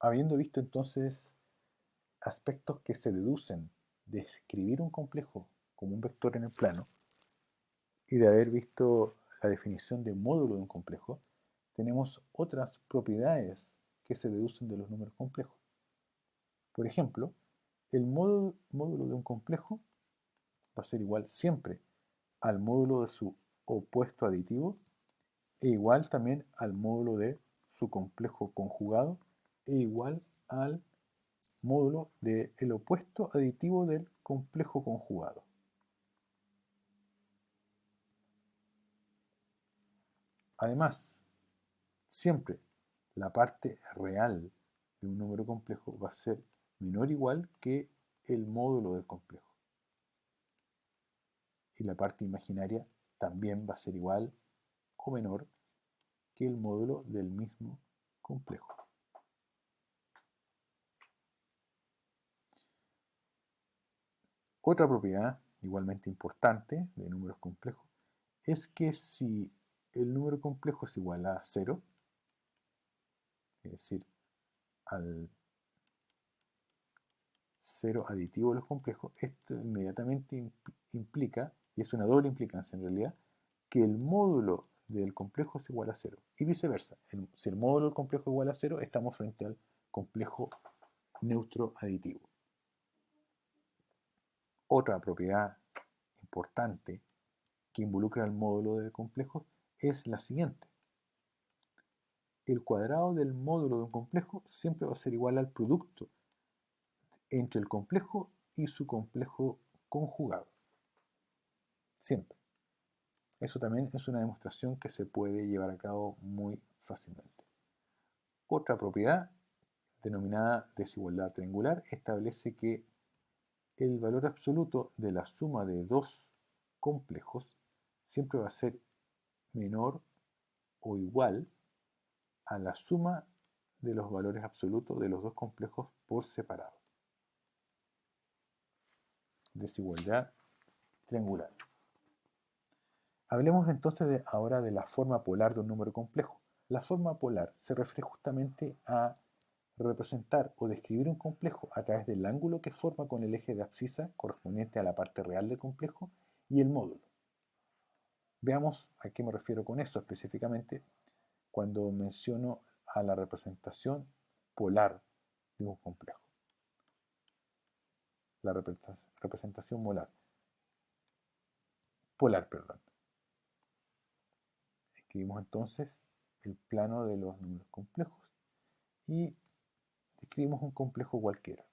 Habiendo visto entonces aspectos que se deducen de escribir un complejo como un vector en el plano y de haber visto la definición de módulo de un complejo, tenemos otras propiedades que se deducen de los números complejos. Por ejemplo, el módulo de un complejo va a ser igual siempre al módulo de su opuesto aditivo e igual también al módulo de su complejo conjugado e igual al módulo del opuesto aditivo del complejo conjugado. Además, siempre la parte real de un número complejo va a ser menor o igual que el módulo del complejo. Y la parte imaginaria también va a ser igual o menor que el módulo del mismo complejo. Otra propiedad igualmente importante de números complejos es que si el número complejo es igual a 0, es decir, al 0 aditivo de los complejos, esto inmediatamente implica, y es una doble implicancia en realidad, que el módulo del complejo es igual a 0 y viceversa. Si el módulo del complejo es igual a 0, estamos frente al complejo neutro aditivo. Otra propiedad importante que involucra al módulo del complejo es la siguiente. El cuadrado del módulo de un complejo siempre va a ser igual al producto entre el complejo y su complejo conjugado. Siempre. Eso también es una demostración que se puede llevar a cabo muy fácilmente. Otra propiedad, denominada desigualdad triangular, establece que el valor absoluto de la suma de dos complejos siempre va a ser menor o igual a la suma de los valores absolutos de los dos complejos por separado. Desigualdad triangular. Hablemos entonces ahora de la forma polar de un número complejo. La forma polar se refiere justamente a representar o describir un complejo a través del ángulo que forma con el eje de abscisa correspondiente a la parte real del complejo y el módulo. Veamos a qué me refiero con eso específicamente cuando menciono a la representación polar de un complejo. La representación polar, perdón. Escribimos entonces el plano de los números complejos y describimos un complejo cualquiera.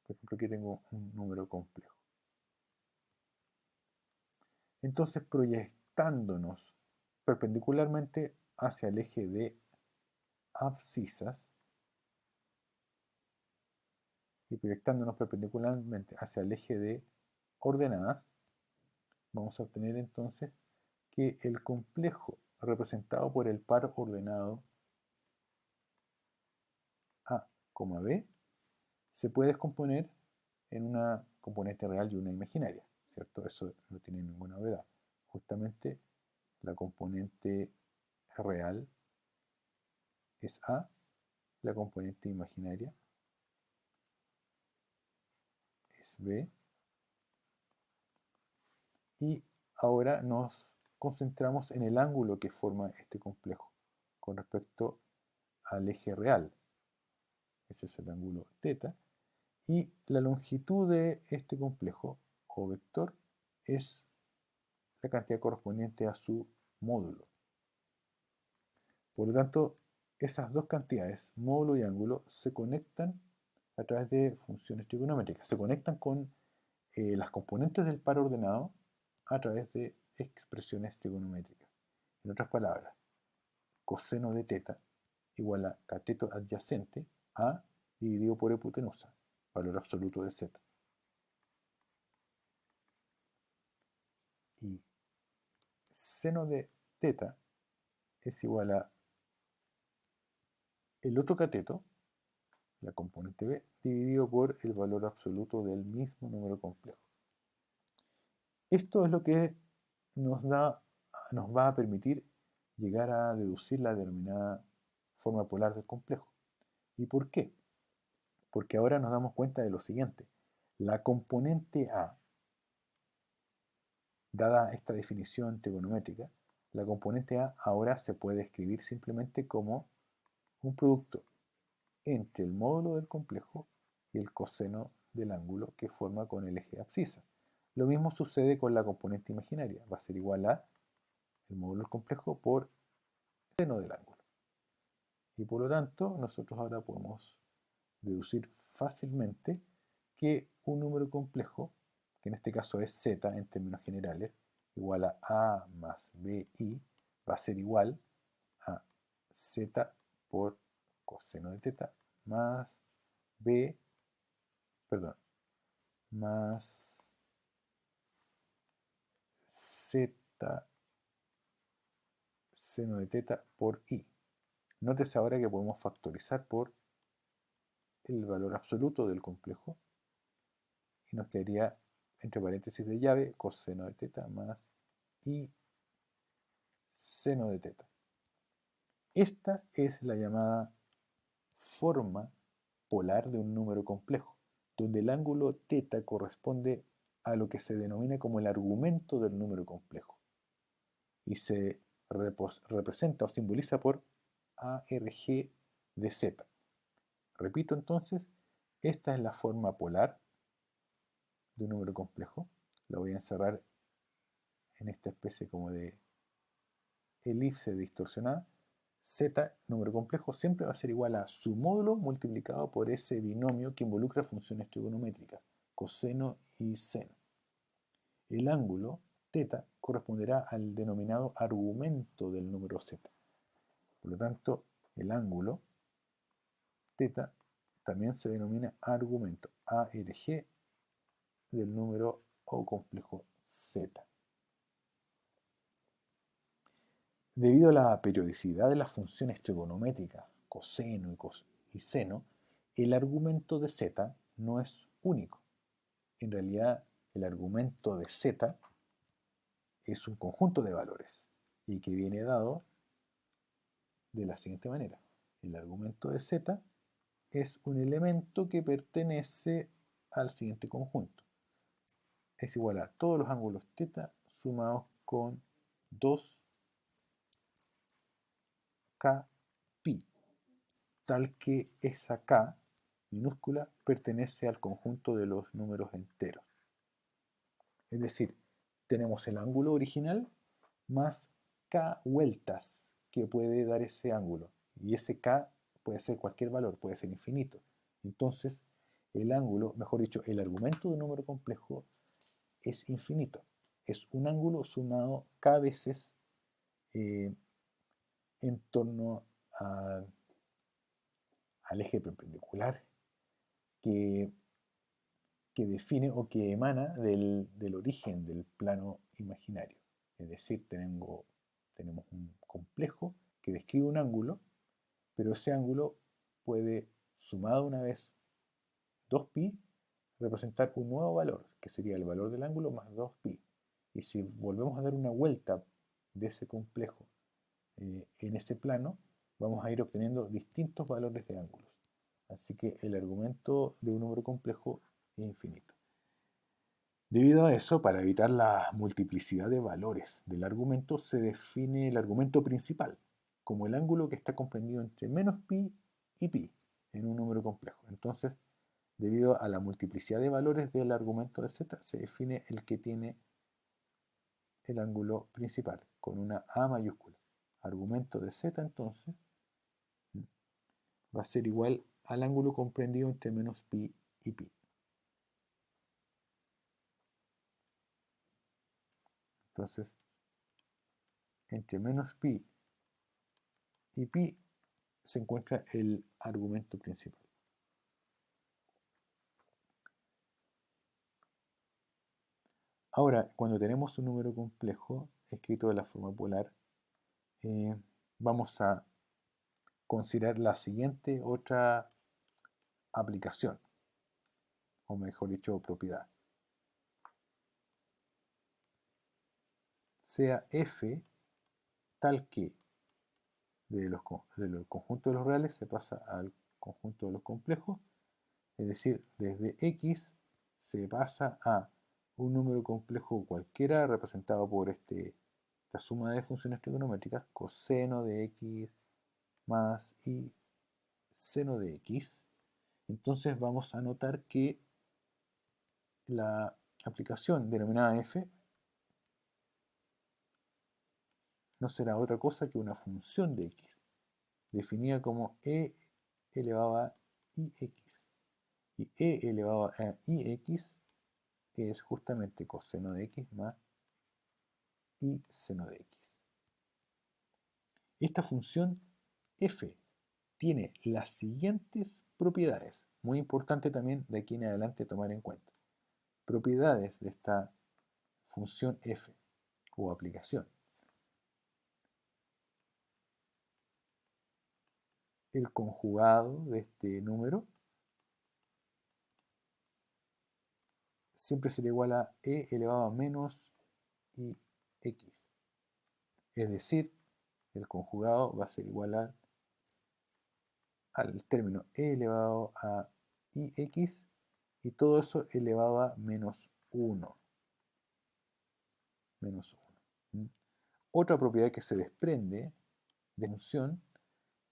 Por ejemplo, aquí tengo un número complejo. Entonces, proyectándonos perpendicularmente hacia el eje de abscisas y proyectándonos perpendicularmente hacia el eje de ordenadas, vamos a obtener entonces que el complejo representado por el par ordenado A, B se puede descomponer en una componente real y una imaginaria, ¿cierto? Eso no tiene ninguna novedad. Justamente la componente real es A, la componente imaginaria es B, y ahora nos concentramos en el ángulo que forma este complejo con respecto al eje real. Ese es el ángulo θ. Y la longitud de este complejo o vector es la cantidad correspondiente a su módulo. Por lo tanto, esas dos cantidades, módulo y ángulo, se conectan a través de funciones trigonométricas. Se conectan con las componentes del par ordenado a través de expresiones trigonométricas. En otras palabras, coseno de θ igual a cateto adyacente a dividido por hipotenusa, valor absoluto de z. Y seno de θ es igual a el otro cateto, la componente b, dividido por el valor absoluto del mismo número complejo. Esto es lo que nos va a permitir llegar a deducir la denominada forma polar del complejo. ¿Y por qué? Porque ahora nos damos cuenta de lo siguiente. La componente A, dada esta definición trigonométrica, la componente A ahora se puede escribir simplemente como un producto entre el módulo del complejo y el coseno del ángulo que forma con el eje abscisa. Lo mismo sucede con la componente imaginaria. Va a ser igual a el módulo del complejo por el seno del ángulo. Y por lo tanto, nosotros ahora podemos deducir fácilmente que un número complejo, que en este caso es z en términos generales, igual a más bi, va a ser igual a z por coseno de teta más b, perdón, más z seno de teta por i. Nótese ahora que podemos factorizar por el valor absoluto del complejo y nos quedaría entre paréntesis de llave coseno de teta más i seno de teta. Esta es la llamada forma polar de un número complejo, donde el ángulo teta corresponde a lo que se denomina como el argumento del número complejo y se representa o simboliza por ARG de z. Repito entonces, esta es la forma polar de un número complejo. La voy a encerrar en esta especie como de elipse distorsionada. Z, número complejo, siempre va a ser igual a su módulo multiplicado por ese binomio que involucra funciones trigonométricas, coseno y seno. El ángulo θ corresponderá al denominado argumento del número z. Por lo tanto, el ángulo θ también se denomina argumento, ARG, del número O complejo z. Debido a la periodicidad de las funciones trigonométricas, coseno y seno, el argumento de z no es único. En realidad, el argumento de z es un conjunto de valores y que viene dado de la siguiente manera. El argumento de z es un elemento que pertenece al siguiente conjunto. Es igual a todos los ángulos θ sumados con 2k pi, tal que esa k minúscula pertenece al conjunto de los números enteros. Es decir, tenemos el ángulo original más k vueltas que puede dar ese ángulo. Y ese k puede ser cualquier valor, puede ser infinito. Entonces, el ángulo, mejor dicho, el argumento de un número complejo es infinito. Es un ángulo sumado k veces en torno al eje perpendicular que define o que emana del origen del plano imaginario. Es decir, tenemos un complejo que describe un ángulo, pero ese ángulo puede, sumado una vez 2pi, representar un nuevo valor, que sería el valor del ángulo más 2pi. Y si volvemos a dar una vuelta de ese complejo en ese plano, vamos a ir obteniendo distintos valores de ángulos. Así que el argumento de un número complejo es infinito. Debido a eso, para evitar la multiplicidad de valores del argumento, se define el argumento principal como el ángulo que está comprendido entre menos pi y pi en un número complejo. Entonces, debido a la multiplicidad de valores del argumento de z, se define el que tiene el ángulo principal con una A mayúscula. Argumento de z entonces va a ser igual al ángulo comprendido entre menos pi y pi. Entonces, entre menos pi y pi se encuentra el argumento principal. Ahora, cuando tenemos un número complejo escrito de la forma polar, vamos a considerar la siguiente otra aplicación, o mejor dicho, propiedad. Sea f tal que del conjunto de los reales se pasa al conjunto de los complejos, es decir, desde x se pasa a un número complejo cualquiera representado por esta suma de funciones trigonométricas, coseno de x más y seno de x. Entonces vamos a notar que la aplicación denominada f no será otra cosa que una función de x, definida como e elevado a ix. Y e elevado a ix es justamente coseno de x más y seno de x. Esta función f tiene las siguientes propiedades, muy importante también de aquí en adelante tomar en cuenta. Propiedades de esta función f o aplicación. El conjugado de este número siempre será igual a e elevado a menos ix. Es decir, el conjugado va a ser igual al término e elevado a ix y todo eso elevado a menos 1. Menos 1. Otra propiedad que se desprende de función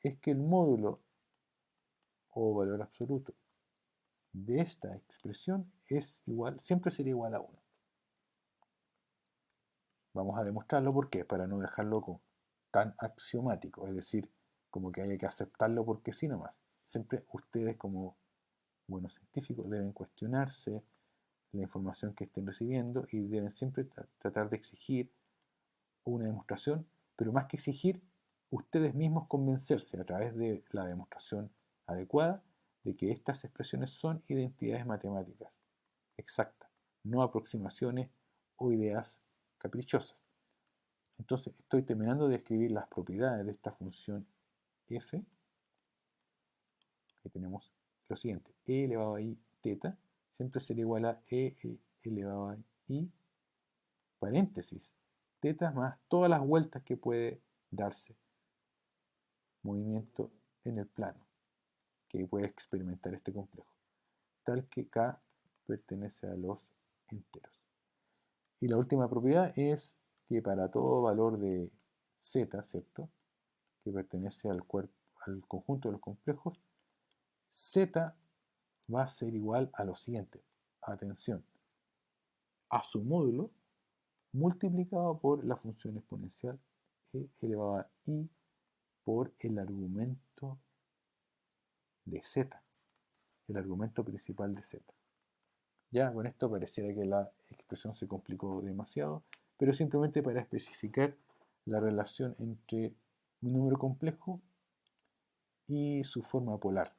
es que el módulo o valor absoluto de esta expresión es igual, siempre será igual a 1. Vamos a demostrarlo, ¿por qué? Para no dejarlo tan axiomático, es decir, como que haya que aceptarlo porque sí nomás. Siempre ustedes como buenos científicos deben cuestionarse la información que estén recibiendo y deben siempre tratar de exigir una demostración, pero más que exigir, ustedes mismos convencerse a través de la demostración adecuada de que estas expresiones son identidades matemáticas exactas, no aproximaciones o ideas caprichosas. Entonces estoy terminando de escribir las propiedades de esta función f. Ahí tenemos lo siguiente: e elevado a i teta siempre será igual a e elevado a i paréntesis teta más todas las vueltas que puede darse movimiento en el plano que puede experimentar este complejo, tal que k pertenece a los enteros. Y la última propiedad es que para todo valor de z, ¿cierto?, que pertenece al conjunto de los complejos, z va a ser igual a lo siguiente. Atención, a su módulo multiplicado por la función exponencial e elevado a i por el argumento de z, el argumento principal de z. Ya con esto pareciera que la expresión se complicó demasiado, pero simplemente para especificar la relación entre un número complejo y su forma polar.